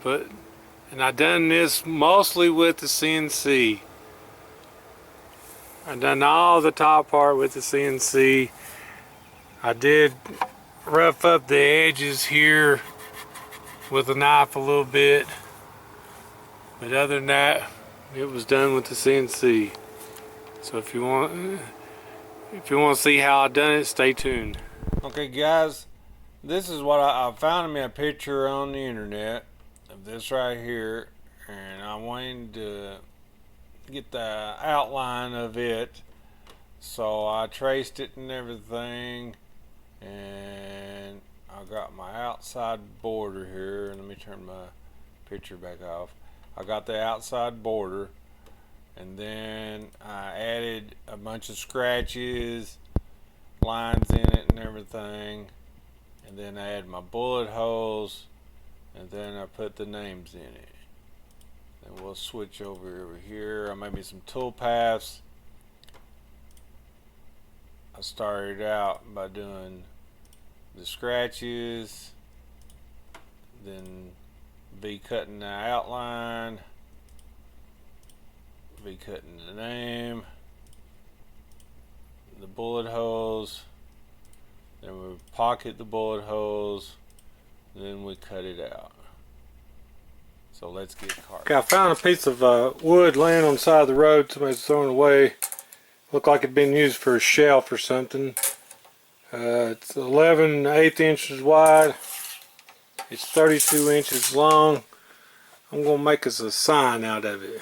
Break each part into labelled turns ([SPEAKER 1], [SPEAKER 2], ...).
[SPEAKER 1] And I done this mostly with the CNC. I done all the top part with the CNC. I did rough up the edges here with a knife a little bit, but other than that, it was done with the CNC. So if you want to see how I done it, stay tuned. Okay, guys, this is what I found me a picture on the internet of this right here, and I wanted to get the outline of it, so I traced it and everything, and I got my outside border here. Let me turn my picture back off. I got the outside border, and then I added a bunch of scratches, lines in it and everything, and then I added my bullet holes, and then I put the names in it. Then we'll switch over here. I made me some tool paths. I started out by doing the scratches, then V-cutting the outline, V-cutting the name, the bullet holes, then we pocket the bullet holes, then we cut it out. So let's get carved. Okay, I found a piece of wood laying on the side of the road. Somebody's throwing it away. Looked like it'd been used for a shelf or something. It's 11/8 inches wide. It's 32 inches long. I'm gonna make us a sign out of it.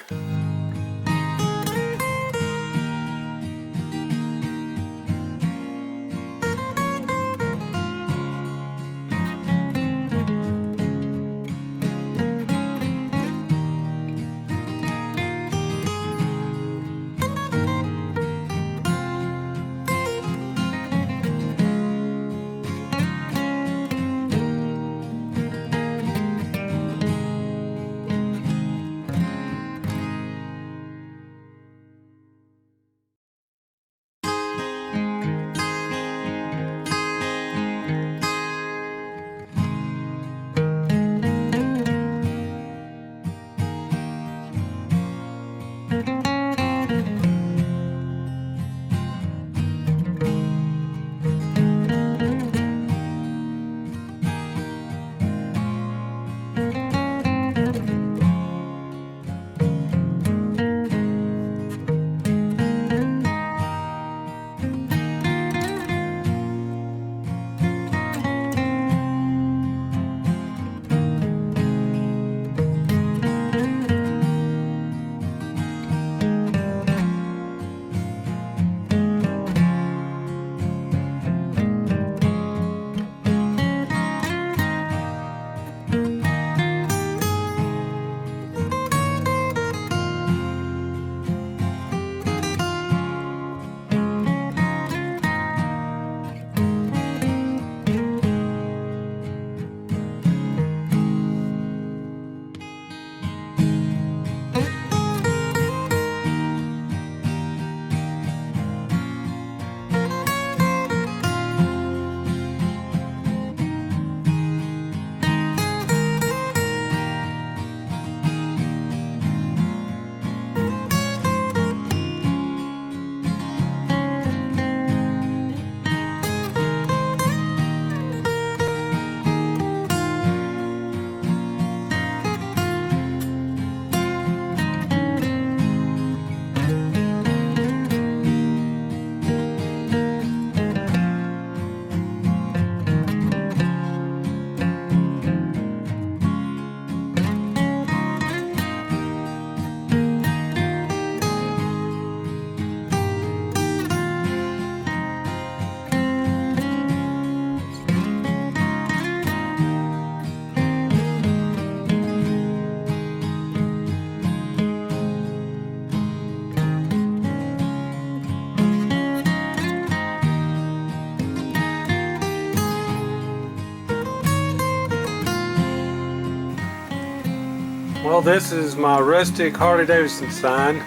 [SPEAKER 1] Well, this is my Rustic Harley Davidson sign.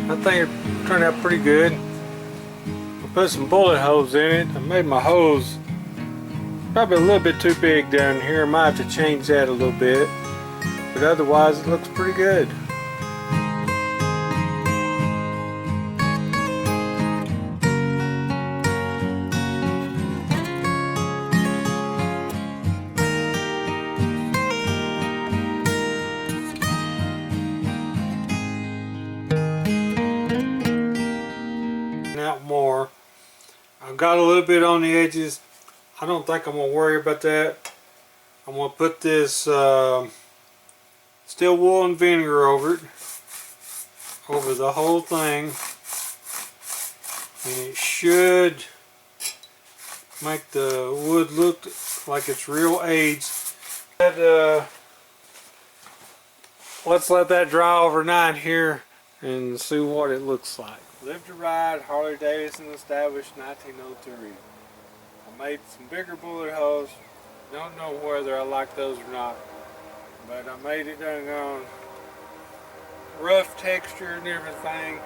[SPEAKER 1] I think it turned out pretty good. I put some bullet holes in it. I made my holes probably a little bit too big down here. I might have to change that a little bit. but otherwise it looks pretty good. Out more. I've got a little bit on the edges. I don't think I'm gonna worry about that. I'm gonna put this steel wool and vinegar over it, over the whole thing, and it should make the wood look like it's real aged. Let's let that dry overnight here and see what it looks like. Lived to ride, Harley Davidson, established 1903. I made some bigger bullet holes. Don't know whether I like those or not, but I made it done on rough texture and everything.